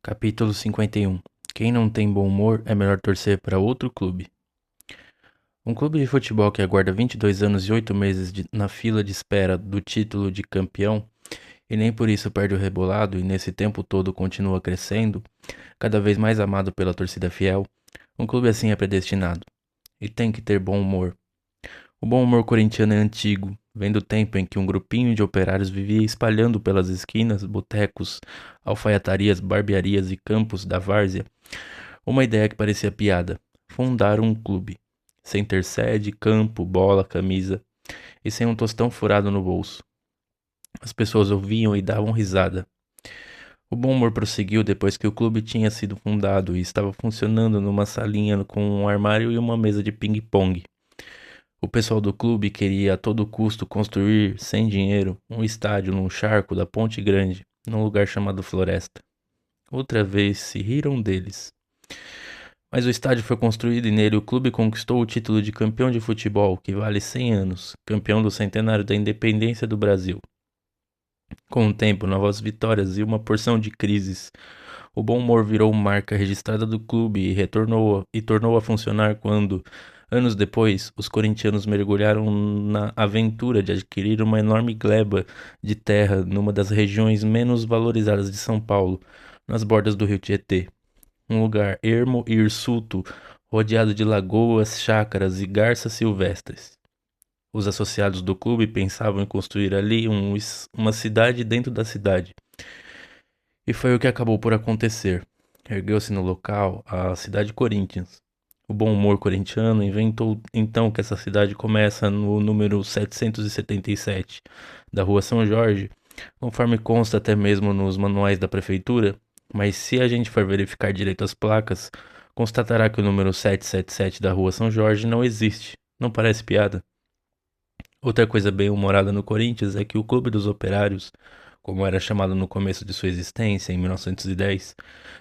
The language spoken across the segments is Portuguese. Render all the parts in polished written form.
Capítulo 51. Quem não tem bom humor é melhor torcer para outro clube. Um clube de futebol que aguarda 22 anos e 8 meses na fila de espera do título de campeão e nem por isso perde o rebolado e nesse tempo todo continua crescendo, cada vez mais amado pela torcida fiel, um clube assim é predestinado. E tem que ter bom humor. O bom humor corintiano é antigo, vem do tempo em que um grupinho de operários vivia espalhando pelas esquinas, botecos, alfaiatarias, barbearias e campos da várzea uma ideia que parecia piada: fundar um clube. Sem ter sede, campo, bola, camisa e sem um tostão furado no bolso. As pessoas ouviam e davam risada. O bom humor prosseguiu depois que o clube tinha sido fundado e estava funcionando numa salinha com um armário e uma mesa de ping-pong. O pessoal do clube queria a todo custo construir, sem dinheiro, um estádio num charco da Ponte Grande, num lugar chamado Floresta. Outra vez se riram deles. Mas o estádio foi construído e nele o clube conquistou o título de campeão de futebol, que vale 100 anos, campeão do centenário da independência do Brasil. Com o tempo, novas vitórias e uma porção de crises, o bom humor virou marca registrada do clube e tornou a funcionar quando, anos depois, os corintianos mergulharam na aventura de adquirir uma enorme gleba de terra numa das regiões menos valorizadas de São Paulo, nas bordas do rio Tietê. Um lugar ermo e hirsuto, rodeado de lagoas, chácaras e garças silvestres. Os associados do clube pensavam em construir ali uma cidade dentro da cidade. E foi o que acabou por acontecer. Ergueu-se no local a cidade Corinthians. O bom humor corintiano inventou então que essa cidade começa no número 777 da Rua São Jorge, conforme consta até mesmo nos manuais da prefeitura, mas se a gente for verificar direito as placas, constatará que o número 777 da Rua São Jorge não existe. Não parece piada? Outra coisa bem humorada no Corinthians é que o Clube dos Operários, como era chamado no começo de sua existência, em 1910,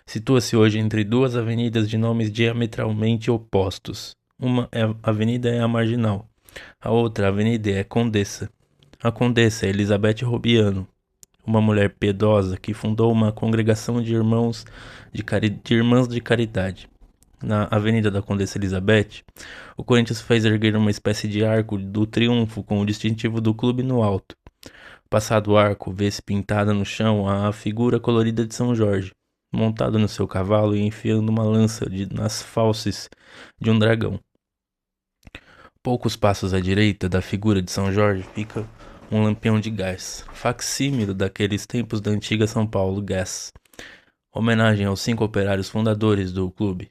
situa-se hoje entre duas avenidas de nomes diametralmente opostos. Avenida é a Marginal, a outra avenida é Condessa. A Condessa é Elizabeth Robiano, uma mulher piedosa que fundou uma congregação de de irmãs de caridade. Na Avenida da Condessa Elizabeth, o Corinthians fez erguer uma espécie de arco do triunfo com o distintivo do clube no alto. Passado o arco, vê-se pintada no chão a figura colorida de São Jorge, montado no seu cavalo e enfiando uma lança nas fauces de um dragão. Poucos passos à direita da figura de São Jorge fica um lampião de gás, facsímile daqueles tempos da antiga São Paulo Gás, homenagem aos 5 operários fundadores do clube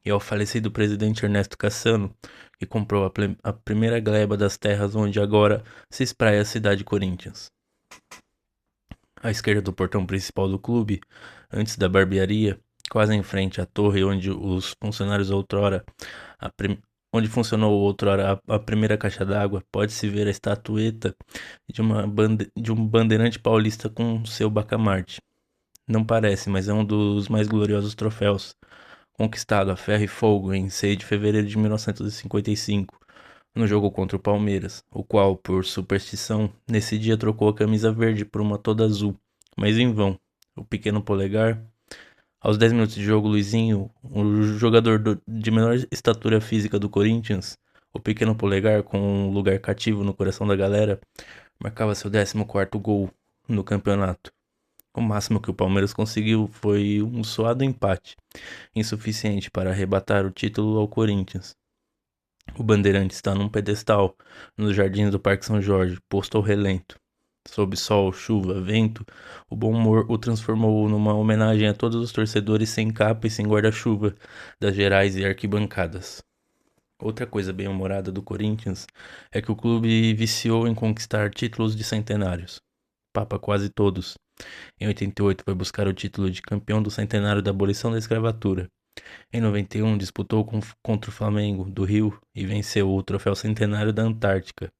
e ao falecido presidente Ernesto Cassano, que comprou a primeira gleba das terras onde agora se espraia a cidade Corinthians. À esquerda do portão principal do clube, antes da barbearia, quase em frente à torre onde os funcionários outrora a onde funcionou outrora a primeira caixa d'água, pode-se ver a estatueta de um bandeirante paulista com seu bacamarte. Não parece, mas é um dos mais gloriosos troféus, conquistado a ferro e fogo em 6 de fevereiro de 1955, no jogo contra o Palmeiras, o qual, por superstição, nesse dia trocou a camisa verde por uma toda azul, mas em vão. O pequeno polegar, aos 10 minutos de jogo, Luizinho, o jogador de menor estatura física do Corinthians, o pequeno polegar com um lugar cativo no coração da galera, marcava seu 14º gol no campeonato. O máximo que o Palmeiras conseguiu foi um suado empate, insuficiente para arrebatar o título ao Corinthians. O bandeirante está num pedestal, nos jardins do Parque São Jorge, posto ao relento. Sob sol, chuva, vento, o bom humor o transformou numa homenagem a todos os torcedores sem capa e sem guarda-chuva das gerais e arquibancadas. Outra coisa bem humorada do Corinthians é que o clube viciou em conquistar títulos de centenários. Papa quase todos. Em 88 foi buscar o título de campeão do centenário da abolição da escravatura. Em 91 disputou contra o Flamengo do Rio e venceu o troféu centenário da Antártica.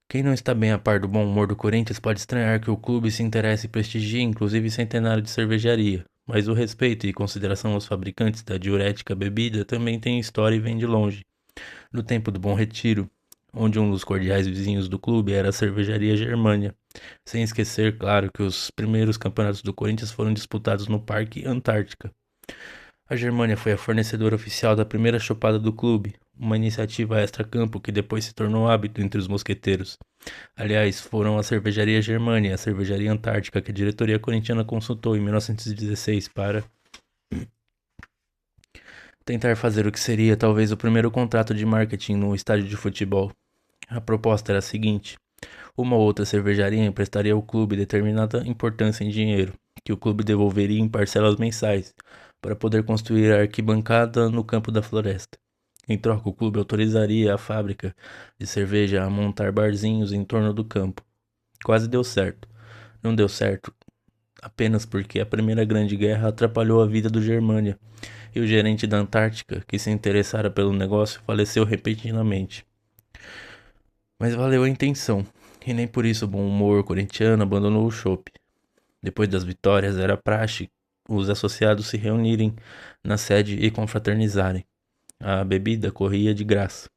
Quem não está bem a par do bom humor do Corinthians pode estranhar que o clube se interesse e prestigie inclusive centenário de cervejaria, mas o respeito e consideração aos fabricantes da diurética bebida também tem história e vem de longe. No tempo do Bom Retiro, onde um dos cordiais vizinhos do clube era a cervejaria Germânia, Sem esquecer, claro, que os primeiros campeonatos do Corinthians foram disputados no Parque Antártica. A Germânia foi a fornecedora oficial da primeira chopada do clube, uma iniciativa extra-campo que depois se tornou hábito entre os mosqueteiros. Aliás, foram a Cervejaria Germânia e a Cervejaria Antártica que a diretoria corintiana consultou em 1916 para tentar fazer o que seria talvez o primeiro contrato de marketing no estádio de futebol. A proposta era a seguinte: uma ou outra cervejaria emprestaria ao clube determinada importância em dinheiro, que o clube devolveria em parcelas mensais, para poder construir a arquibancada no campo da floresta. Em troca, o clube autorizaria a fábrica de cerveja a montar barzinhos em torno do campo. Quase deu certo. Não deu certo apenas porque a Primeira Grande Guerra atrapalhou a vida do Germânia, e o gerente da Antártica, que se interessara pelo negócio, faleceu repentinamente. Mas valeu a intenção, e nem por isso o bom humor corintiano abandonou o chopp. Depois das vitórias, era praxe os associados se reunirem na sede e confraternizarem. A bebida corria de graça.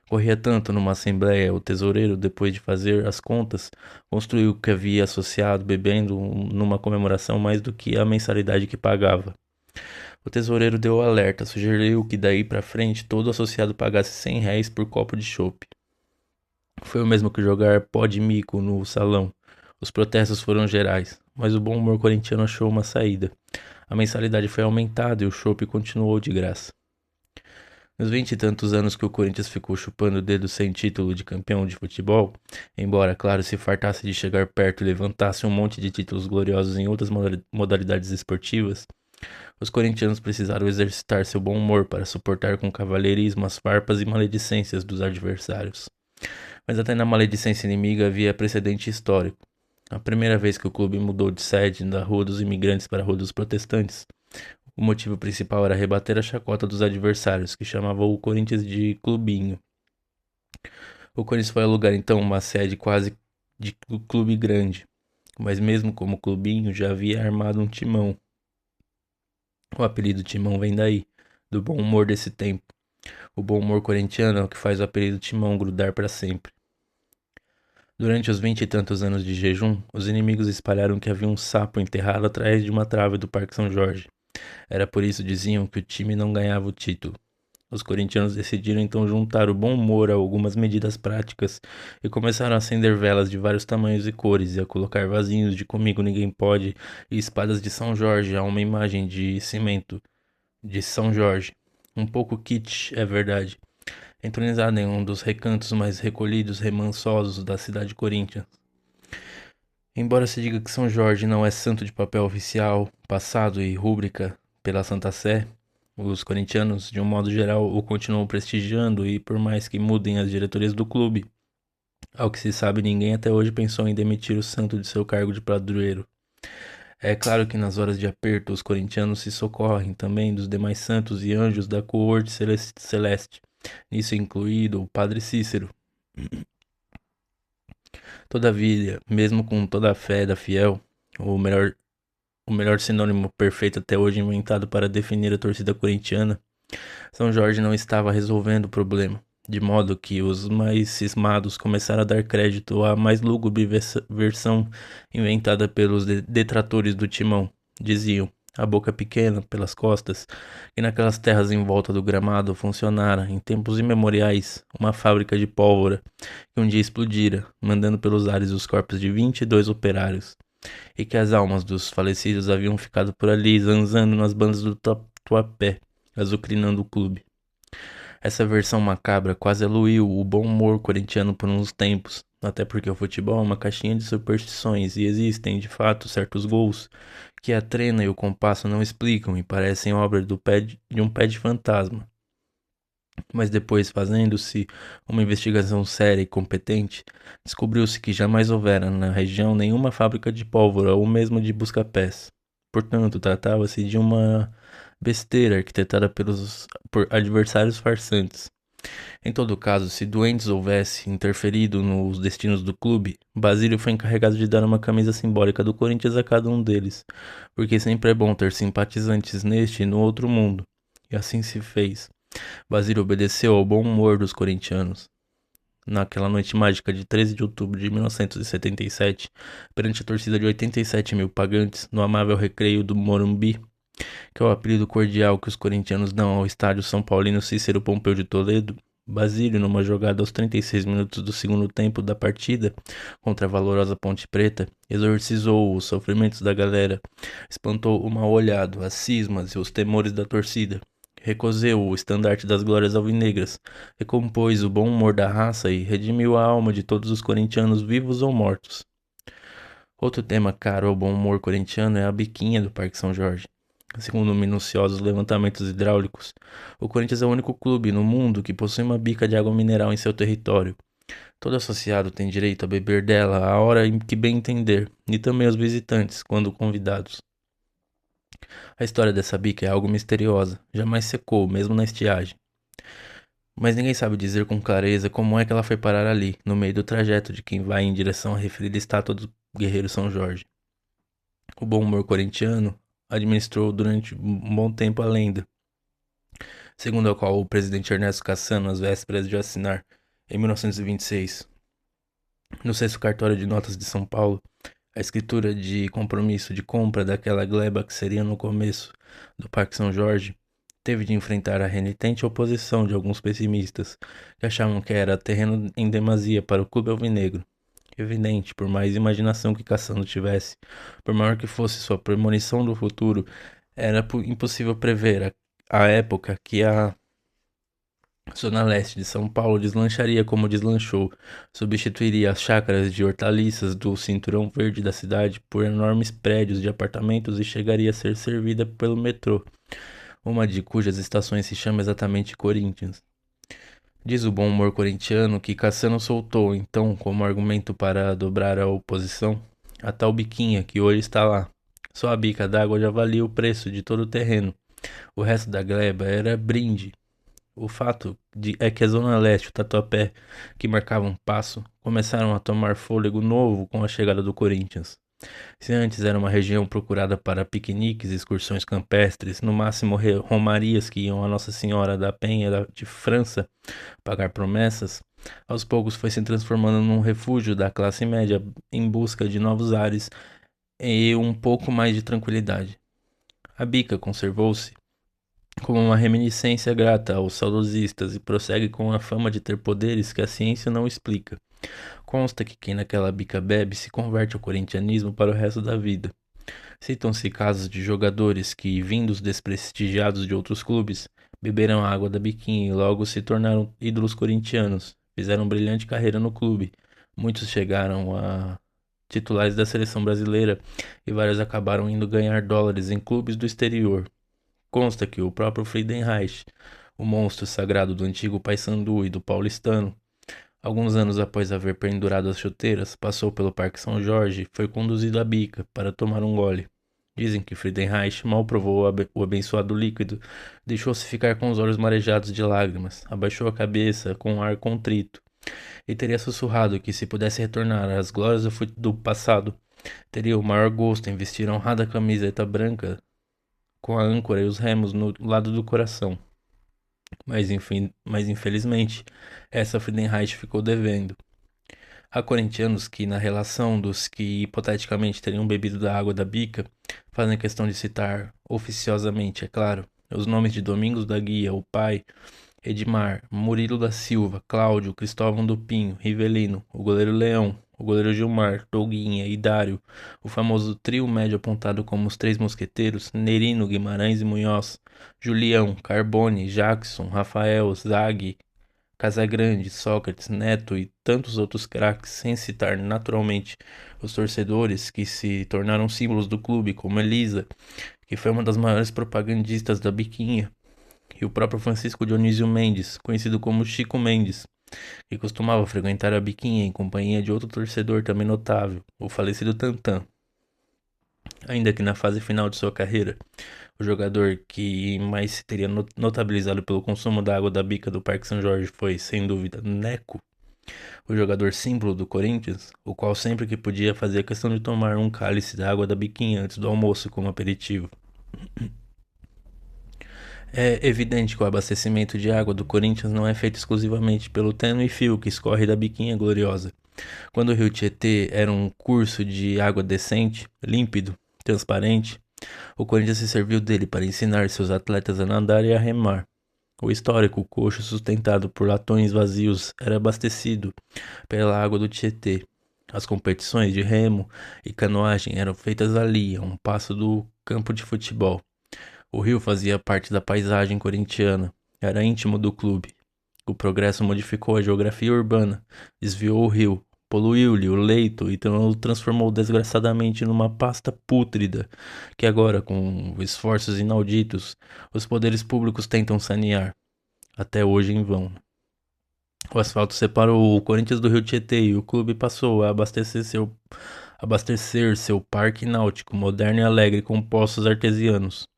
Corria tanto numa assembleia, o tesoureiro, depois de fazer as contas, construiu o que havia associado bebendo numa comemoração mais do que a mensalidade que pagava. O tesoureiro deu o alerta, sugeriu que daí pra frente todo associado pagasse R$ 100 por copo de chopp. Foi o mesmo que jogar pó de mico no salão. Os protestos foram gerais, mas o bom humor corintiano achou uma saída. A mensalidade foi aumentada e o chopp continuou de graça. Nos 20 e tantos anos que o Corinthians ficou chupando o dedo sem título de campeão de futebol, embora, claro, se fartasse de chegar perto e levantasse um monte de títulos gloriosos em outras modalidades esportivas, os corintianos precisaram exercitar seu bom humor para suportar com cavalheirismo as farpas e maledicências dos adversários. Mas até na maledicência inimiga havia precedente histórico. A primeira vez que o clube mudou de sede da Rua dos Imigrantes para a Rua dos Protestantes, o motivo principal era rebater a chacota dos adversários, que chamavam o Corinthians de Clubinho. O Corinthians foi alugar então uma sede quase de clube grande, mas mesmo como Clubinho já havia armado um timão. O apelido Timão vem daí, do bom humor desse tempo. O bom humor corintiano é o que faz o apelido Timão grudar para sempre. Durante os 20 e tantos anos de jejum, os inimigos espalharam que havia um sapo enterrado atrás de uma trave do Parque São Jorge. Era por isso, diziam, que o time não ganhava o título. Os corintianos decidiram então juntar o bom humor a algumas medidas práticas e começaram a acender velas de vários tamanhos e cores e a colocar vasinhos de Comigo Ninguém Pode e espadas de São Jorge a uma imagem de cimento de São Jorge. Um pouco kitsch, é verdade. Entronizado em um dos recantos mais recolhidos, remansosos da cidade de Corinthians. Embora se diga que São Jorge não é santo de papel oficial, passado e rúbrica pela Santa Sé, os corintianos, de um modo geral, o continuam prestigiando e, por mais que mudem as diretorias do clube, ao que se sabe, ninguém até hoje pensou em demitir o santo de seu cargo de padroeiro. É claro que nas horas de aperto, os corintianos se socorrem também dos demais santos e anjos da coorte celeste, nisso incluído o Padre Cícero. Todavia, mesmo com toda a fé da fiel, o melhor sinônimo perfeito até hoje inventado para definir a torcida corintiana, São Jorge não estava resolvendo o problema, de modo que os mais cismados começaram a dar crédito à mais lúgubre versão inventada pelos detratores do Timão. Diziam, a boca pequena, pelas costas, que naquelas terras em volta do gramado funcionara, em tempos imemoriais, uma fábrica de pólvora, que um dia explodira, mandando pelos ares os corpos de 22 operários, e que as almas dos falecidos haviam ficado por ali, zanzando nas bandas do Tatuapé, azucrinando o clube. Essa versão macabra quase aluiu o bom humor corintiano por uns tempos, até porque o futebol é uma caixinha de superstições e existem, de fato, certos gols que a trena e o compasso não explicam e parecem obra de um pé de fantasma. Mas depois, fazendo-se uma investigação séria e competente, descobriu-se que jamais houvera na região nenhuma fábrica de pólvora ou mesmo de busca-pés. Portanto, tratava-se de uma besteira arquitetada por adversários farsantes. Em todo caso, se Duendes houvesse interferido nos destinos do clube, Basílio foi encarregado de dar uma camisa simbólica do Corinthians a cada um deles, porque sempre é bom ter simpatizantes neste e no outro mundo. E assim se fez. Basílio obedeceu ao bom humor dos corintianos. naquela noite mágica de 13 de outubro de 1977, perante a torcida de 87 mil pagantes, no amável recreio do Morumbi, que é o apelido cordial que os corintianos dão ao estádio São Paulino Cícero Pompeu de Toledo. Basílio, numa jogada aos 36 minutos do segundo tempo da partida contra a valorosa Ponte Preta, exorcizou os sofrimentos da galera, espantou o mal-olhado, as cismas e os temores da torcida, recoseu o estandarte das glórias alvinegras, recompôs o bom humor da raça e redimiu a alma de todos os corintianos vivos ou mortos. Outro tema caro ao bom humor corintiano é a biquinha do Parque São Jorge. Segundo minuciosos levantamentos hidráulicos, o Corinthians é o único clube no mundo que possui uma bica de água mineral em seu território. Todo associado tem direito a beber dela a hora em que bem entender, e também os visitantes, quando convidados. A história dessa bica é algo misteriosa, jamais secou, mesmo na estiagem. Mas ninguém sabe dizer com clareza como é que ela foi parar ali, no meio do trajeto de quem vai em direção à referida estátua do guerreiro São Jorge. O bom humor corintiano administrou durante um bom tempo a lenda, segundo a qual o presidente Ernesto Cassano, às vésperas de assinar, em 1926, no sexto cartório de notas de São Paulo, a escritura de compromisso de compra daquela gleba que seria no começo do Parque São Jorge, teve de enfrentar a renitente oposição de alguns pessimistas, que achavam que era terreno em demasia para o clube alvinegro. Evidente, por mais imaginação que Cassano tivesse, por maior que fosse sua premonição do futuro, era impossível prever a época que a zona leste de São Paulo deslancharia como deslanchou, substituiria as chácaras de hortaliças do cinturão verde da cidade por enormes prédios de apartamentos e chegaria a ser servida pelo metrô, uma de cujas estações se chama exatamente Corinthians. Diz o bom humor corintiano que Cassano soltou, então, como argumento para dobrar a oposição, a tal biquinha que hoje está lá. Só a bica d'água já valia o preço de todo o terreno. O resto da gleba era brinde. O fato é que a Zona Leste e o Tatuapé, que marcavam um passo, começaram a tomar fôlego novo com a chegada do Corinthians. Se antes era uma região procurada para piqueniques, excursões campestres, no máximo romarias que iam a Nossa Senhora da Penha de França pagar promessas, aos poucos foi se transformando num refúgio da classe média em busca de novos ares e um pouco mais de tranquilidade. A bica conservou-se como uma reminiscência grata aos saudosistas e prossegue com a fama de ter poderes que a ciência não explica. Consta que quem naquela bica bebe se converte ao corintianismo para o resto da vida. Citam-se casos de jogadores que, vindos desprestigiados de outros clubes, beberam a água da biquinha e logo se tornaram ídolos corintianos. Fizeram brilhante carreira no clube. Muitos chegaram a titulares da seleção brasileira e vários acabaram indo ganhar dólares em clubes do exterior. Consta que o próprio Friedenreich, o monstro sagrado do antigo Paysandu e do paulistano, alguns anos após haver pendurado as chuteiras, passou pelo Parque São Jorge e foi conduzido à bica para tomar um gole. Dizem que Friedenreich mal provou o abençoado líquido, deixou-se ficar com os olhos marejados de lágrimas, abaixou a cabeça com um ar contrito, e teria sussurrado que se pudesse retornar às glórias do passado, teria o maior gosto em vestir a honrada camiseta branca com a âncora e os remos no lado do coração. Mas infelizmente, essa Friedenreich ficou devendo. Há corintianos que, na relação dos que hipoteticamente teriam bebido da água da bica, fazem questão de citar, oficiosamente, é claro, os nomes de Domingos da Guia, o pai, Edmar, Murilo da Silva, Cláudio, Cristóvão do Pinho, Rivelino, o goleiro Leão, o goleiro Gilmar, Doguinha e Dário, o famoso trio médio apontado como os Três Mosqueteiros, Nerino, Guimarães e Munhoz, Julião, Carbone, Jackson, Rafael, Zag, Casagrande, Sócrates, Neto e tantos outros craques, sem citar naturalmente os torcedores que se tornaram símbolos do clube, como Elisa, que foi uma das maiores propagandistas da biquinha, e o próprio Francisco Dionísio Mendes, conhecido como Chico Mendes, que costumava frequentar a biquinha em companhia de outro torcedor também notável, o falecido Tantan. Ainda que na fase final de sua carreira, o jogador que mais se teria notabilizado pelo consumo da água da bica do Parque São Jorge foi, sem dúvida, Neco, o jogador símbolo do Corinthians, o qual sempre que podia fazia questão de tomar um cálice da água da biquinha antes do almoço como aperitivo. É evidente que o abastecimento de água do Corinthians não é feito exclusivamente pelo tênue fio que escorre da biquinha gloriosa. Quando o rio Tietê era um curso de água decente, límpido, transparente, o Corinthians se serviu dele para ensinar seus atletas a nadar e a remar. O histórico coxo sustentado por latões vazios era abastecido pela água do Tietê. As competições de remo e canoagem eram feitas ali, a um passo do campo de futebol. O rio fazia parte da paisagem corintiana, era íntimo do clube. O progresso modificou a geografia urbana, desviou o rio, poluiu-lhe o leito e o transformou desgraçadamente numa pasta pútrida, que agora, com esforços inauditos, os poderes públicos tentam sanear, até hoje em vão. O asfalto separou o Corinthians do Rio Tietê e o clube passou a abastecer seu parque náutico moderno e alegre com poços artesianos.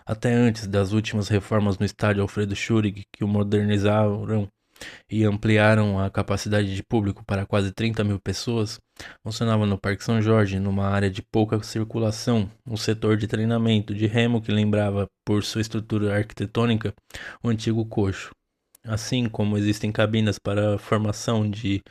Até antes das últimas reformas no estádio Alfredo Schurrig, que o modernizaram e ampliaram a capacidade de público para quase 30 mil pessoas, funcionava no Parque São Jorge, numa área de pouca circulação, um setor de treinamento de remo que lembrava, por sua estrutura arquitetônica, o antigo coxo. Assim como existem cabinas para a formação de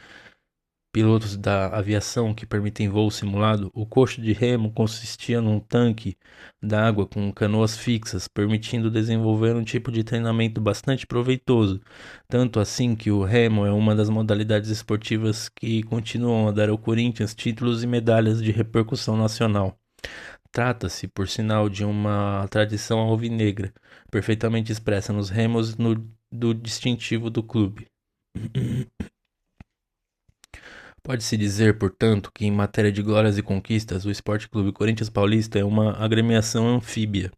pilotos da aviação que permitem voo simulado, o coxo de remo consistia num tanque d'água com canoas fixas, permitindo desenvolver um tipo de treinamento bastante proveitoso, tanto assim que o remo é uma das modalidades esportivas que continuam a dar ao Corinthians títulos e medalhas de repercussão nacional. Trata-se, por sinal, de uma tradição alvinegra, perfeitamente expressa nos remos do distintivo do clube. Pode-se dizer, portanto, que em matéria de glórias e conquistas, o Esporte Clube Corinthians Paulista é uma agremiação anfíbia.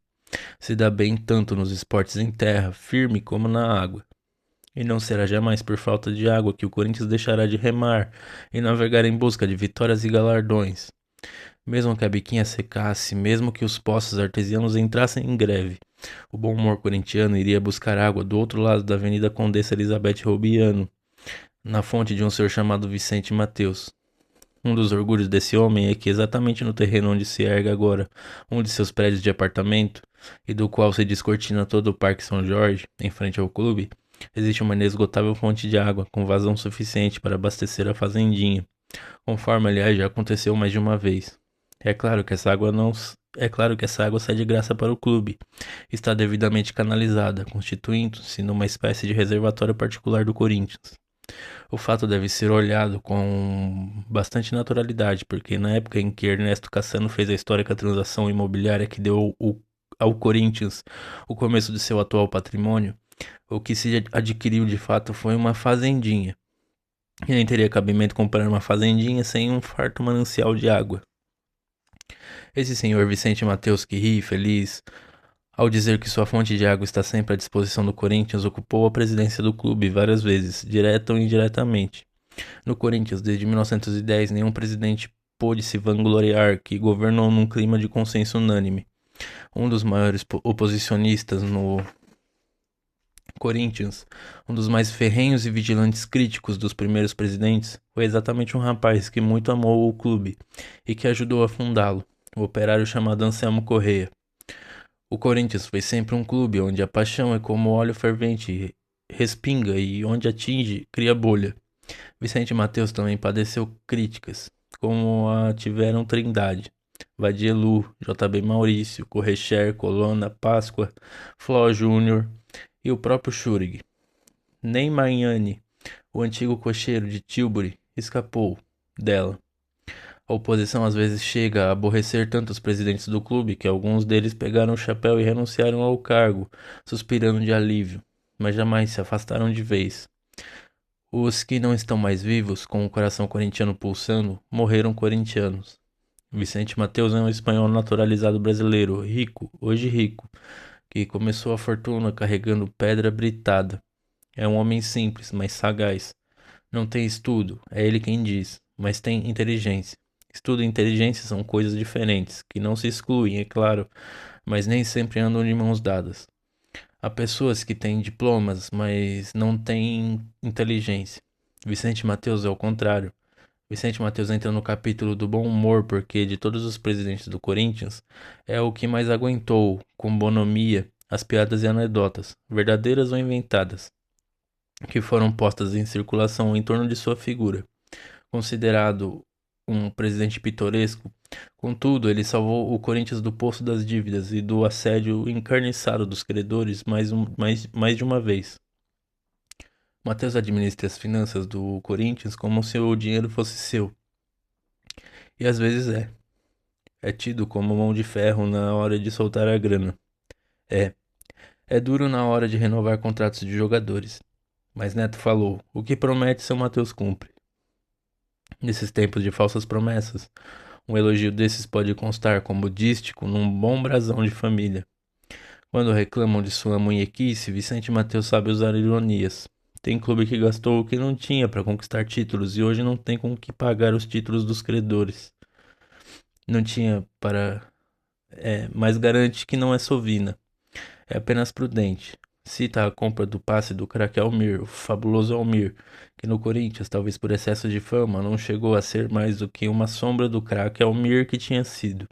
Se dá bem tanto nos esportes em terra, firme, como na água. E não será jamais por falta de água que o Corinthians deixará de remar e navegar em busca de vitórias e galardões. Mesmo que a biquinha secasse, mesmo que os poços artesianos entrassem em greve, o bom humor corintiano iria buscar água do outro lado da Avenida Condessa Elizabeth Robiano, na fonte de um senhor chamado Vicente Mateus. Um dos orgulhos desse homem é que exatamente no terreno onde se ergue agora um de seus prédios de apartamento, e do qual se descortina todo o Parque São Jorge, em frente ao clube, existe uma inesgotável fonte de água com vazão suficiente para abastecer a fazendinha, conforme aliás já aconteceu mais de uma vez. É claro que essa água não É claro que essa água sai de graça para o clube. Está devidamente canalizada, constituindo-se numa espécie de reservatório particular do Corinthians. O fato deve ser olhado com bastante naturalidade, porque na época em que Ernesto Cassano fez a histórica transação imobiliária que deu ao Corinthians o começo de seu atual patrimônio, o que se adquiriu de fato foi uma fazendinha. E nem teria cabimento comprar uma fazendinha sem um farto manancial de água. Esse senhor Vicente Mateus, que ri feliz ao dizer que sua fonte de água está sempre à disposição do Corinthians, ocupou a presidência do clube várias vezes, direta ou indiretamente. No Corinthians, desde 1910, nenhum presidente pôde se vangloriar que governou num clima de consenso unânime. Um dos maiores oposicionistas no Corinthians, um dos mais ferrenhos e vigilantes críticos dos primeiros presidentes, foi exatamente um rapaz que muito amou o clube e que ajudou a fundá-lo, o operário chamado Anselmo Corrêa. O Corinthians foi sempre um clube onde a paixão é como óleo fervente, respinga e onde atinge, cria bolha. Vicente Mateus também padeceu críticas, como a tiveram Trindade, Vadielu, JB Maurício, Correcher, Colonna, Páscoa, Fló Júnior e o próprio Schurrig. Nem Magnani, o antigo cocheiro de Tilbury, escapou dela. A oposição às vezes chega a aborrecer tanto os presidentes do clube que alguns deles pegaram o chapéu e renunciaram ao cargo, suspirando de alívio, mas jamais se afastaram de vez. Os que não estão mais vivos, com o coração corintiano pulsando, morreram corintianos. Vicente Mateus é um espanhol naturalizado brasileiro, rico, hoje rico, que começou a fortuna carregando pedra britada. É um homem simples, mas sagaz. Não tem estudo, é ele quem diz, mas tem inteligência. Estudo e inteligência são coisas diferentes, que não se excluem, é claro, mas nem sempre andam de mãos dadas. Há pessoas que têm diplomas, mas não têm inteligência. Vicente Mateus é o contrário. Vicente Mateus entra no capítulo do bom humor porque, de todos os presidentes do Corinthians, é o que mais aguentou, com bonomia, as piadas e anedotas, verdadeiras ou inventadas, que foram postas em circulação em torno de sua figura. Considerado um presidente pitoresco, contudo, ele salvou o Corinthians do poço das dívidas e do assédio encarniçado dos credores mais de uma vez. Matheus administra as finanças do Corinthians como se o dinheiro fosse seu. E às vezes é. É tido como mão de ferro na hora de soltar a grana. É. É duro na hora de renovar contratos de jogadores. Mas Neto falou: o que promete, seu Matheus cumpre. Nesses tempos de falsas promessas, um elogio desses pode constar como dístico num bom brasão de família. Quando reclamam de sua munhequice, Vicente Matheus sabe usar ironias. Tem clube que gastou o que não tinha para conquistar títulos e hoje não tem com que pagar os títulos dos credores. Não tinha para. Mas garante que não é sovina. É apenas prudente. Cita a compra do passe do craque Almir, o fabuloso Almir, que no Corinthians, talvez por excesso de fama, não chegou a ser mais do que uma sombra do craque Almir que tinha sido.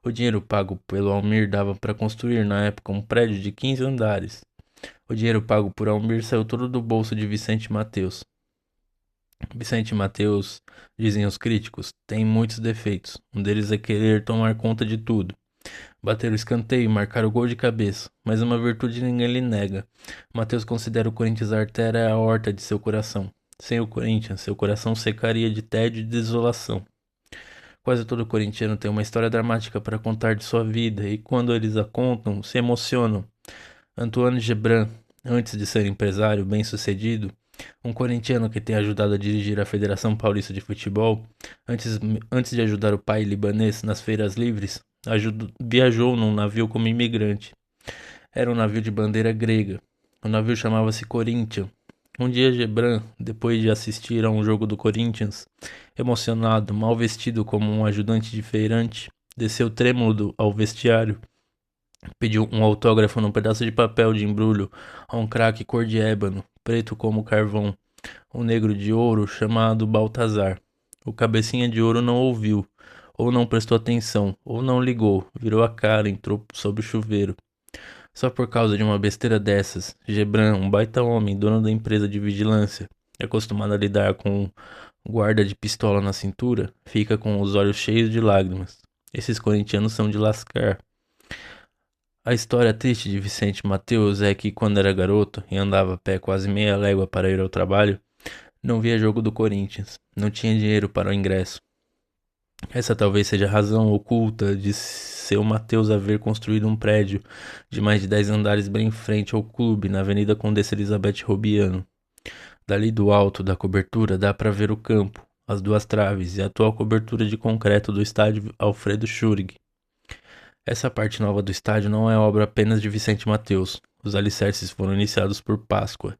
O dinheiro pago pelo Almir dava para construir na época um prédio de 15 andares. O dinheiro pago por Almir saiu todo do bolso de Vicente Matheus. Vicente Matheus, dizem os críticos, tem muitos defeitos. Um deles é querer tomar conta de tudo. Bater o escanteio e marcar o gol de cabeça, mas uma virtude ninguém lhe nega. Matheus considera o Corinthians a artéria e a horta de seu coração. Sem o Corinthians, seu coração secaria de tédio e desolação. Quase todo corintiano tem uma história dramática para contar de sua vida, e quando eles a contam, se emocionam. Antoine Gebran, antes de ser empresário bem-sucedido, um corintiano que tem ajudado a dirigir a Federação Paulista de Futebol, antes de ajudar o pai libanês nas feiras livres, viajou num navio como imigrante. Era um navio de bandeira grega. O navio chamava-se Corinthians. Um dia Gebran, depois de assistir a um jogo do Corinthians, emocionado, mal vestido como um ajudante de feirante, desceu trêmulo ao vestiário. Pediu um autógrafo num pedaço de papel de embrulho a um craque cor de ébano, preto como carvão, um negro de ouro chamado Baltazar. O cabecinha de ouro não ouviu, ou não prestou atenção, ou não ligou, virou a cara, entrou sob o chuveiro. Só por causa de uma besteira dessas, Gebran, um baita homem, dono da empresa de vigilância, acostumado a lidar com guarda de pistola na cintura, fica com os olhos cheios de lágrimas. Esses corintianos são de lascar. A história triste de Vicente Matheus é que, quando era garoto e andava a pé quase meia légua para ir ao trabalho, não via jogo do Corinthians, não tinha dinheiro para o ingresso. Essa talvez seja a razão oculta de seu Matheus haver construído um prédio de mais de 10 andares bem em frente ao clube, na Avenida Condessa Elizabeth Robiano. Dali do alto da cobertura dá para ver o campo, as duas traves e a atual cobertura de concreto do estádio Alfredo Schurg. Essa parte nova do estádio não é obra apenas de Vicente Matheus. Os alicerces foram iniciados por Páscoa.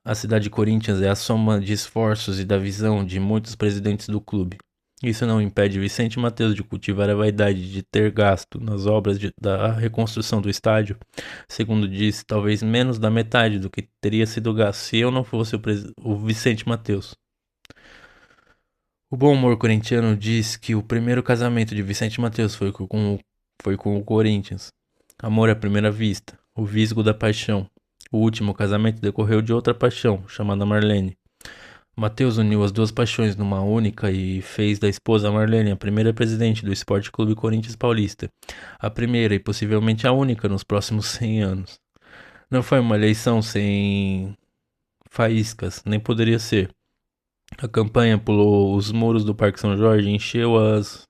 A cidade de Corinthians é a soma de esforços e da visão de muitos presidentes do clube. Isso não impede Vicente Matheus de cultivar a vaidade de ter gasto nas obras da reconstrução do estádio, segundo diz, talvez menos da metade do que teria sido gasto se eu não fosse o Vicente Matheus. O bom humor corintiano diz que o primeiro casamento de Vicente Matheus foi com o Corinthians. Amor à primeira vista, o visgo da paixão. O último casamento decorreu de outra paixão, chamada Marlene. Matheus uniu as duas paixões numa única e fez da esposa Marlene a primeira presidente do Esporte Clube Corinthians Paulista. A primeira e possivelmente a única nos próximos 100 anos. Não foi uma eleição sem faíscas, nem poderia ser. A campanha pulou os muros do Parque São Jorge e encheu as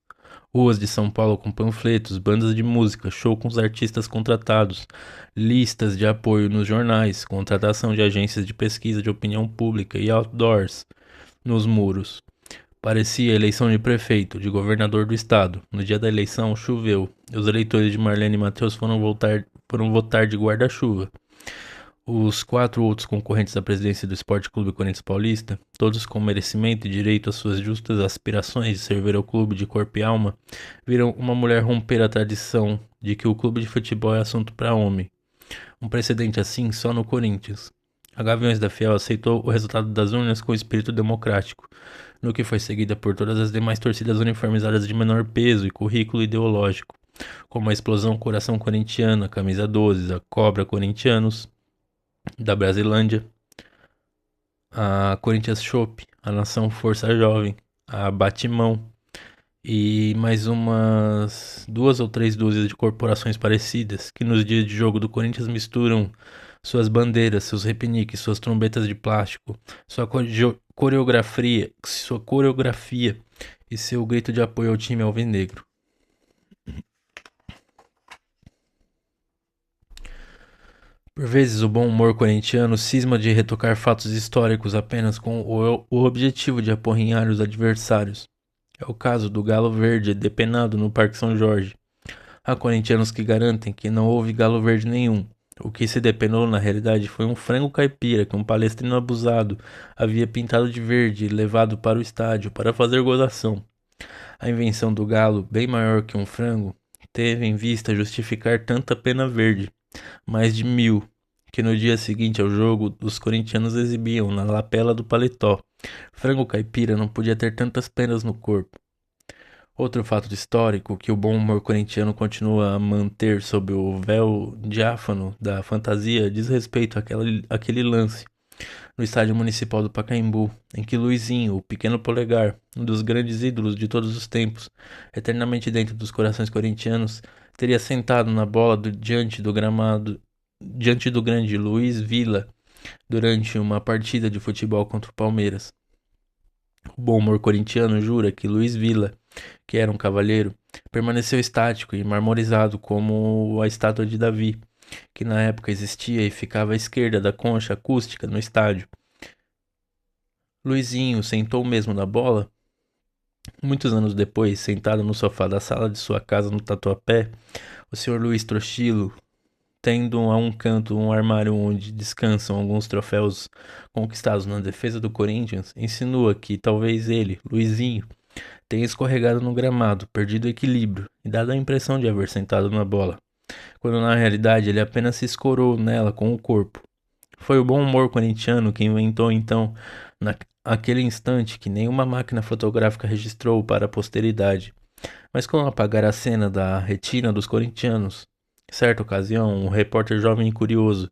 ruas de São Paulo com panfletos, bandas de música, show com os artistas contratados, listas de apoio nos jornais, contratação de agências de pesquisa de opinião pública e outdoors nos muros. Parecia eleição de prefeito, de governador do estado. No dia da eleição, choveu. Os eleitores de Marlene e Matheus foram votar de guarda-chuva. Os 4 outros concorrentes à presidência do Esporte Clube Corinthians Paulista, todos com merecimento e direito às suas justas aspirações de servir ao clube de corpo e alma, viram uma mulher romper a tradição de que o clube de futebol é assunto para homem. Um precedente assim só no Corinthians. A Gaviões da Fiel aceitou o resultado das urnas com espírito democrático, no que foi seguida por todas as demais torcidas uniformizadas de menor peso e currículo ideológico. como a Explosão Coração Corintiana, Camisa 12, a Cobra Corintianos, da Brasilândia, a Corinthians Chopp, a Nação Força Jovem, a Batimão e mais umas 2 ou 3 dúzias de corporações parecidas que nos dias de jogo do Corinthians misturam suas bandeiras, seus repiniques, suas trombetas de plástico, sua coreografia e seu grito de apoio ao time alvinegro. Por vezes, o bom humor corintiano cisma de retocar fatos históricos apenas com o objetivo de apurrinhar os adversários. É o caso do Galo Verde depenado no Parque São Jorge. Há corintianos que garantem que não houve Galo Verde nenhum. O que se depenou na realidade foi um frango caipira que um palestrino abusado havia pintado de verde e levado para o estádio para fazer gozação. A invenção do galo, bem maior que um frango, teve em vista justificar tanta pena verde, mais de 1.000, que no dia seguinte ao jogo os corintianos exibiam na lapela do paletó. Frango caipira não podia ter tantas penas no corpo. Outro fato histórico que o bom humor corintiano continua a manter sob o véu diáfano da fantasia diz respeito àquele lance no estádio municipal do Pacaembu, em que Luizinho, o pequeno polegar, um dos grandes ídolos de todos os tempos, eternamente dentro dos corações corintianos, teria sentado na bola diante do gramado, diante do grande Luiz Villa, durante uma partida de futebol contra o Palmeiras. O bom humor corintiano jura que Luiz Villa, que era um cavalheiro, permaneceu estático e marmorizado como a estátua de Davi, que na época existia e ficava à esquerda da concha acústica no estádio. Luizinho sentou mesmo na bola. Muitos anos depois, sentado no sofá da sala de sua casa no Tatuapé, o Sr. Luiz Trochilo, tendo a um canto um armário onde descansam alguns troféus conquistados na defesa do Corinthians, insinua que talvez ele, Luizinho, tenha escorregado no gramado, perdido o equilíbrio e dado a impressão de haver sentado na bola, quando na realidade ele apenas se escorou nela com o corpo. Foi o bom humor corintiano que inventou então, naquele instante que nenhuma máquina fotográfica registrou para a posteridade, mas como apagar a cena da retina dos corintianos. Certa ocasião, um repórter jovem e curioso,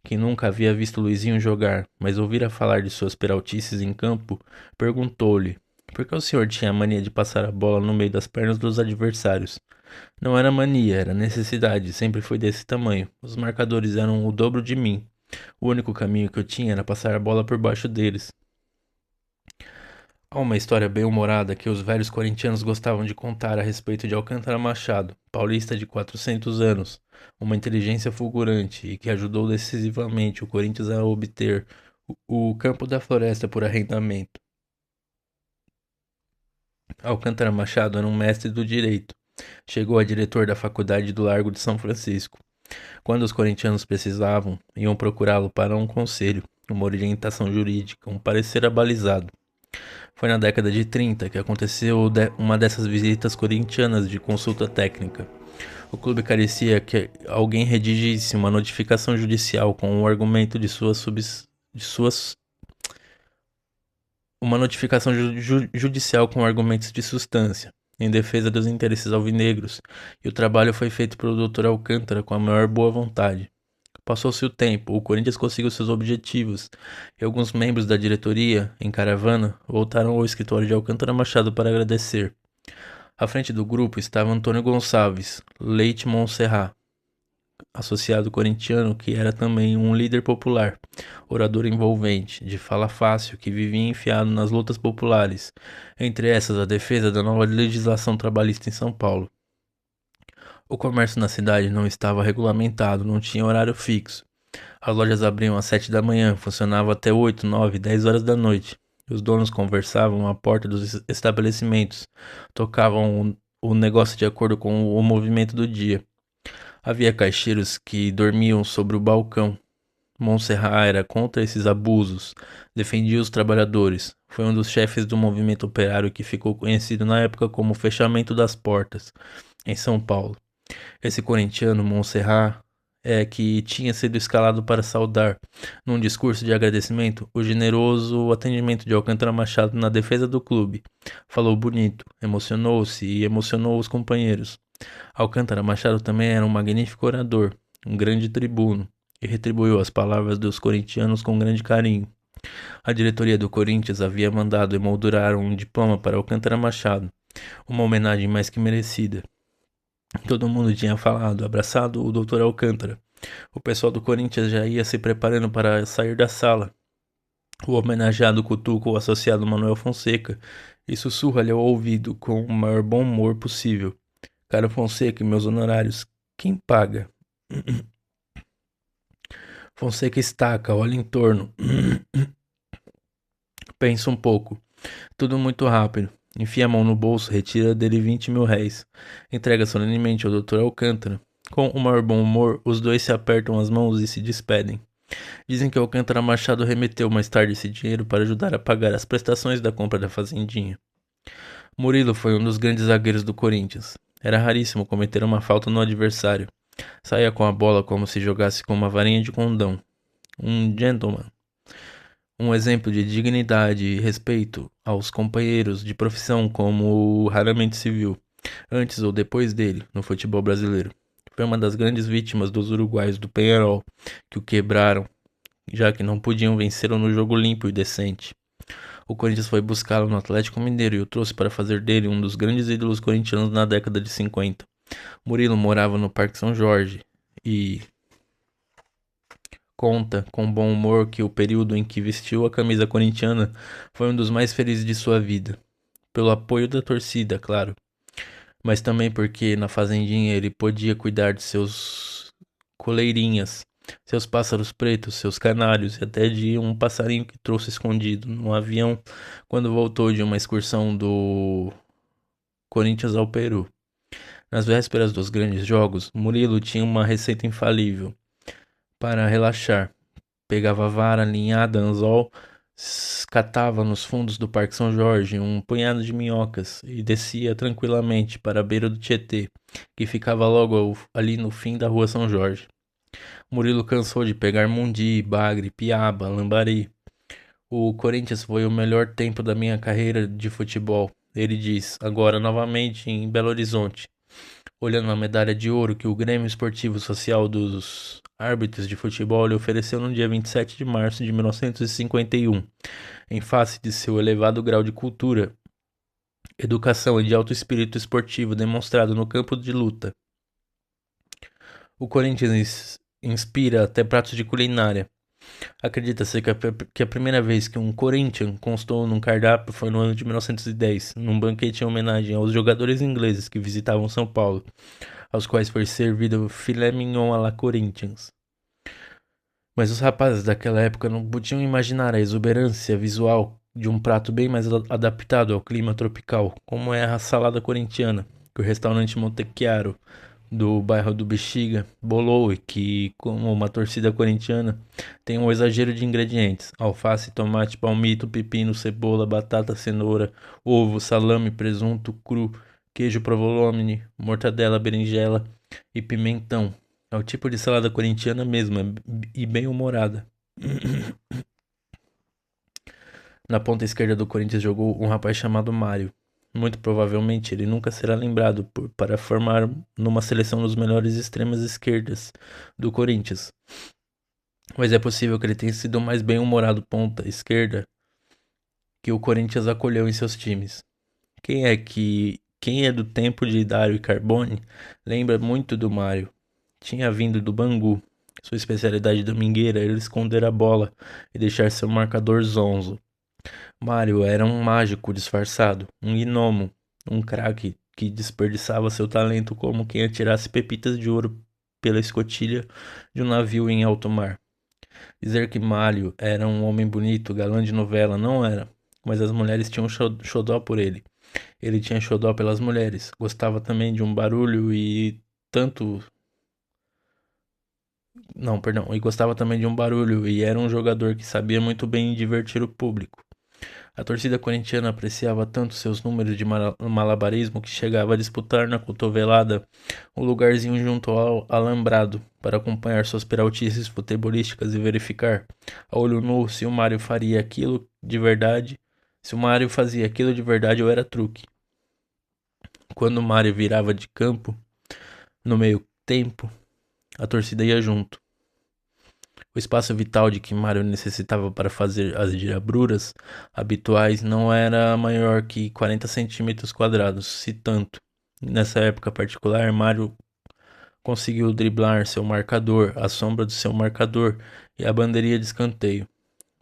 que nunca havia visto Luizinho jogar, mas ouvira falar de suas peraltices em campo, perguntou-lhe por que o senhor tinha a mania de passar a bola no meio das pernas dos adversários. Não era mania, era necessidade, sempre foi desse tamanho. Os marcadores eram o dobro de mim. O único caminho que eu tinha era passar a bola por baixo deles. Há uma história bem-humorada que os velhos corintianos gostavam de contar a respeito de Alcântara Machado, paulista de 400 anos, uma inteligência fulgurante e que ajudou decisivamente o Corinthians a obter o Campo da Floresta por arrendamento. Alcântara Machado era um mestre do direito. Chegou a diretor da faculdade do Largo de São Francisco. Quando os corintianos precisavam, iam procurá-lo para um conselho, uma orientação jurídica, um parecer abalizado. Foi na década de 30 que aconteceu uma dessas visitas corintianas de consulta técnica. O clube carecia que alguém redigisse uma notificação judicial com o argumento de uma notificação judicial com argumentos de substância, em defesa dos interesses alvinegros, e o trabalho foi feito pelo Dr. Alcântara com a maior boa vontade. Passou-se o tempo, o Corinthians conseguiu seus objetivos, e alguns membros da diretoria, em caravana, voltaram ao escritório de Alcântara Machado para agradecer. À frente do grupo estava Antônio Gonçalves, Leite Montserrat, associado corintiano que era também um líder popular, orador envolvente, de fala fácil, que vivia enfiado nas lutas populares, entre essas a defesa da nova legislação trabalhista em São Paulo. O comércio na cidade não estava regulamentado, não tinha horário fixo. As lojas abriam às 7 da manhã, funcionavam até 8, 9, 10 horas da noite. Os donos conversavam à porta dos estabelecimentos, tocavam o negócio de acordo com o movimento do dia. Havia caixeiros que dormiam sobre o balcão. Montserrat era contra esses abusos, defendia os trabalhadores. Foi um dos chefes do movimento operário que ficou conhecido na época como o Fechamento das Portas, em São Paulo. Esse corintiano, Montserrat, que tinha sido escalado para saudar, num discurso de agradecimento, o generoso atendimento de Alcântara Machado na defesa do clube. Falou bonito, emocionou-se e emocionou os companheiros. Alcântara Machado também era um magnífico orador, um grande tribuno, e retribuiu as palavras dos corintianos com grande carinho. A diretoria do Corinthians havia mandado emoldurar um diploma para Alcântara Machado, uma homenagem mais que merecida. Todo mundo tinha falado, abraçado o Dr. Alcântara. O pessoal do Corinthians já ia se preparando para sair da sala. O homenageado cutuca o associado Manuel Fonseca e sussurra-lhe ao ouvido com o maior bom humor possível. Caro Fonseca e meus honorários, quem paga? Fonseca estaca, olha em torno. Pensa um pouco. Tudo muito rápido. Enfia a mão no bolso, retira dele 20.000 réis. Entrega solenemente ao Dr. Alcântara. Com o maior bom humor, os dois se apertam as mãos e se despedem. Dizem que Alcântara Machado remeteu mais tarde esse dinheiro para ajudar a pagar as prestações da compra da fazendinha. Murilo foi um dos grandes zagueiros do Corinthians. Era raríssimo cometer uma falta no adversário. Saía com a bola como se jogasse com uma varinha de condão. Um gentleman. Um exemplo de dignidade e respeito aos companheiros de profissão como raramente se viu, antes ou depois dele, no futebol brasileiro. Foi uma das grandes vítimas dos uruguaios do Peñarol, que o quebraram, já que não podiam vencê-lo no jogo limpo e decente. O Corinthians foi buscá-lo no Atlético Mineiro e o trouxe para fazer dele um dos grandes ídolos corintianos na década de 50. Murilo morava no Parque São Jorge e conta com bom humor que o período em que vestiu a camisa corintiana foi um dos mais felizes de sua vida. Pelo apoio da torcida, claro, mas também porque na fazendinha ele podia cuidar de seus coleirinhas, seus pássaros pretos, seus canários e até de um passarinho que trouxe escondido no avião quando voltou de uma excursão do Corinthians ao Peru. Nas vésperas dos grandes jogos, Murilo tinha uma receita infalível para relaxar. Pegava vara, linhada, anzol, catava nos fundos do Parque São Jorge um punhado de minhocas e descia tranquilamente para a beira do Tietê, que ficava logo ali no fim da rua São Jorge. Murilo cansou de pegar mundi, bagre, piaba, lambari. O Corinthians foi o melhor tempo da minha carreira de futebol, ele diz, agora novamente em Belo Horizonte, olhando a medalha de ouro que o Grêmio Esportivo Social dos Árbitros de Futebol lhe ofereceu no dia 27 de março de 1951, em face de seu elevado grau de cultura, educação e de alto espírito esportivo demonstrado no campo de luta. O Corinthians inspira até pratos de culinária. Acredita-se que a primeira vez que um Corinthians constou num cardápio foi no ano de 1910, num banquete em homenagem aos jogadores ingleses que visitavam São Paulo, aos quais foi servido filé mignon à la Corinthians. Mas os rapazes daquela época não podiam imaginar a exuberância visual de um prato bem mais adaptado ao clima tropical, como é a salada corintiana, que o restaurante Montechiaro do bairro do Bexiga bolou e que, como uma torcida corintiana, tem um exagero de ingredientes: alface, tomate, palmito, pepino, cebola, batata, cenoura, ovo, salame, presunto cru, queijo provolone, mortadela, berinjela e pimentão. É o tipo de salada corintiana mesmo e bem humorada. Na ponta esquerda do Corinthians jogou um rapaz chamado Mário. Muito provavelmente ele nunca será lembrado para formar numa seleção dos melhores extremas esquerdas do Corinthians. Mas é possível que ele tenha sido o mais bem-humorado ponta esquerda que o Corinthians acolheu em seus times. Quem é do tempo de Dário e Carbone lembra muito do Mário. Tinha vindo do Bangu. Sua especialidade domingueira era esconder a bola e deixar seu marcador zonzo. Mário era um mágico disfarçado, um gnomo, um craque que desperdiçava seu talento como quem atirasse pepitas de ouro pela escotilha de um navio em alto mar. Dizer que Mário era um homem bonito, galã de novela, não era, mas as mulheres tinham xodó por ele. Ele tinha xodó pelas mulheres, gostava também de um barulho e tanto... Não, perdão, e gostava também de um barulho e era um jogador que sabia muito bem divertir o público. A torcida corintiana apreciava tanto seus números de malabarismo que chegava a disputar na cotovelada um lugarzinho junto ao alambrado para acompanhar suas peraltices futebolísticas e verificar, a olho nu, se o Mário faria aquilo de verdade, se o Mário fazia aquilo de verdade ou era truque. Quando o Mário virava de campo, No meio tempo, a torcida ia junto. O espaço vital de que Mário necessitava para fazer as diabruras habituais não era maior que 40 centímetros quadrados, se tanto. Nessa época particular, Mário conseguiu driblar seu marcador, a sombra do seu marcador e a bandeirinha de escanteio.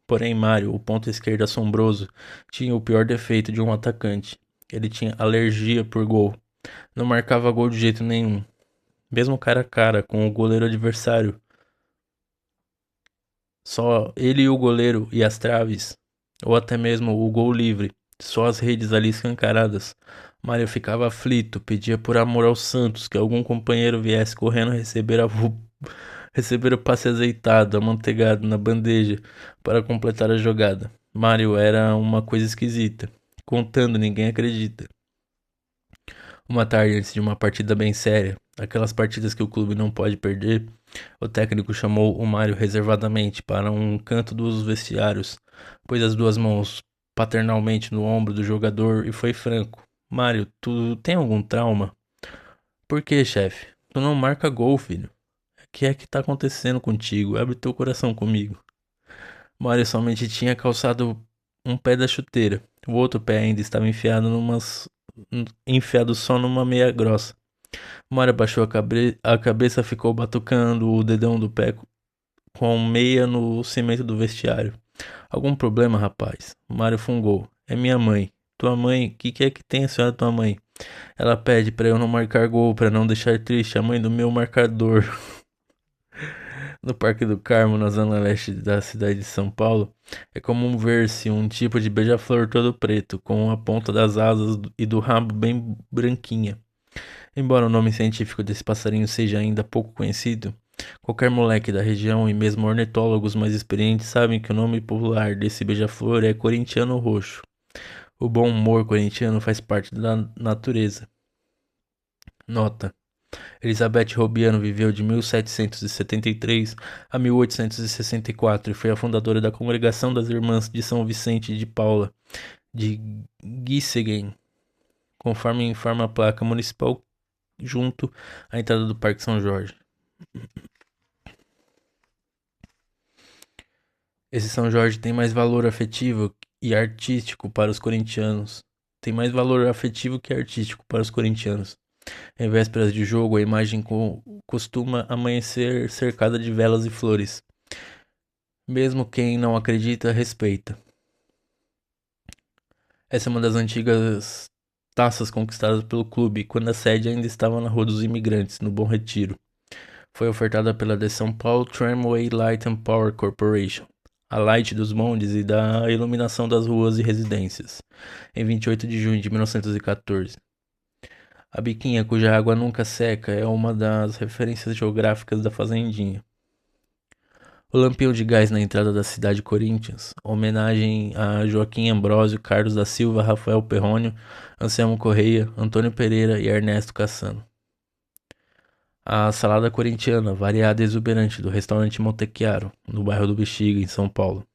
Porém, Mário, o ponta esquerdo assombroso, tinha o pior defeito de um atacante. Ele tinha alergia por gol. Não marcava gol de jeito nenhum. Mesmo cara a cara com o goleiro adversário. Só ele e o goleiro e as traves. Ou até mesmo o gol livre. Só as redes ali escancaradas. Mário ficava aflito, pedia por amor aos santos que algum companheiro viesse correndo receber o passe azeitado, amanteigado na bandeja para completar a jogada. Mário era uma coisa esquisita. Contando, ninguém acredita. Uma tarde antes de uma partida bem séria, aquelas partidas que o clube não pode perder, o técnico chamou o Mário reservadamente para um canto dos vestiários, pôs as duas mãos paternalmente no ombro do jogador e foi franco. Mário, tu tem algum trauma? Por que, chefe? Tu não marca gol, filho. O que é que tá acontecendo contigo? Abre teu coração comigo. Mário somente tinha calçado um pé da chuteira. O outro pé ainda estava enfiado só numa meia grossa. Mário abaixou a cabeça, ficou batucando o dedão do pé com meia no cimento do vestiário. Algum problema, rapaz? Mário fungou. É minha mãe. Tua mãe? Que é que tem a senhora tua mãe? Ela pede pra eu não marcar gol, pra não deixar triste a mãe do meu marcador. No Parque do Carmo, na zona leste da cidade de São Paulo, é comum ver-se um tipo de beija-flor todo preto, com a ponta das asas e do rabo bem branquinha. Embora o nome científico desse passarinho seja ainda pouco conhecido, qualquer moleque da região e mesmo ornitólogos mais experientes sabem que o nome popular desse beija-flor é corintiano roxo. O bom humor corintiano faz parte da natureza. Nota: Elizabeth Robiano viveu de 1773 a 1864 e foi a fundadora da Congregação das Irmãs de São Vicente de Paula, de Gissingen, conforme informa a placa municipal junto à entrada do Parque São Jorge. Esse São Jorge tem mais valor afetivo e artístico para os corintianos. Tem mais valor afetivo que artístico para os corintianos. Em vésperas de jogo, a imagem costuma amanhecer cercada de velas e flores. Mesmo quem não acredita, respeita. Essa é uma das antigas taças conquistadas pelo clube, quando a sede ainda estava na Rua dos Imigrantes, no Bom Retiro. Foi ofertada pela The São Paulo Tramway Light and Power Corporation, a Light dos bondes e da iluminação das ruas e residências, em 28 de junho de 1914. A biquinha, cuja água nunca seca, é uma das referências geográficas da fazendinha. O lampião de gás na entrada da cidade de Corinthians, homenagem a Joaquim Ambrósio, Carlos da Silva, Rafael Perrônio, Anselmo Correia, Antônio Pereira e Ernesto Cassano. A salada corintiana, variada e exuberante, do restaurante Montechiaro, no bairro do Bexiga, em São Paulo.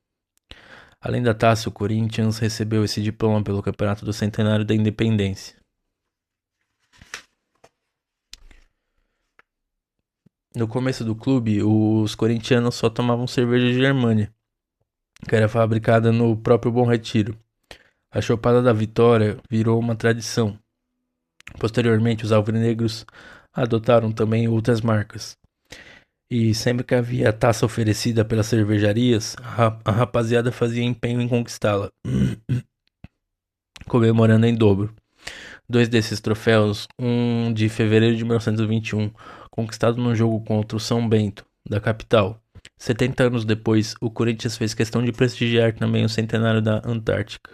Além da taça, o Corinthians recebeu esse diploma pelo Campeonato do Centenário da Independência. No começo do clube, os corintianos só tomavam cerveja Germânia, que era fabricada no próprio Bom Retiro. A chopada da Vitória virou uma tradição. Posteriormente, os alvinegros adotaram também outras marcas. E sempre que havia taça oferecida pelas cervejarias, a rapaziada fazia empenho em conquistá-la, comemorando em dobro. Dois desses troféus, um de fevereiro de 1921, conquistado num jogo contra o São Bento, da capital. 70 anos depois, o Corinthians fez questão de prestigiar também o centenário da Antártica.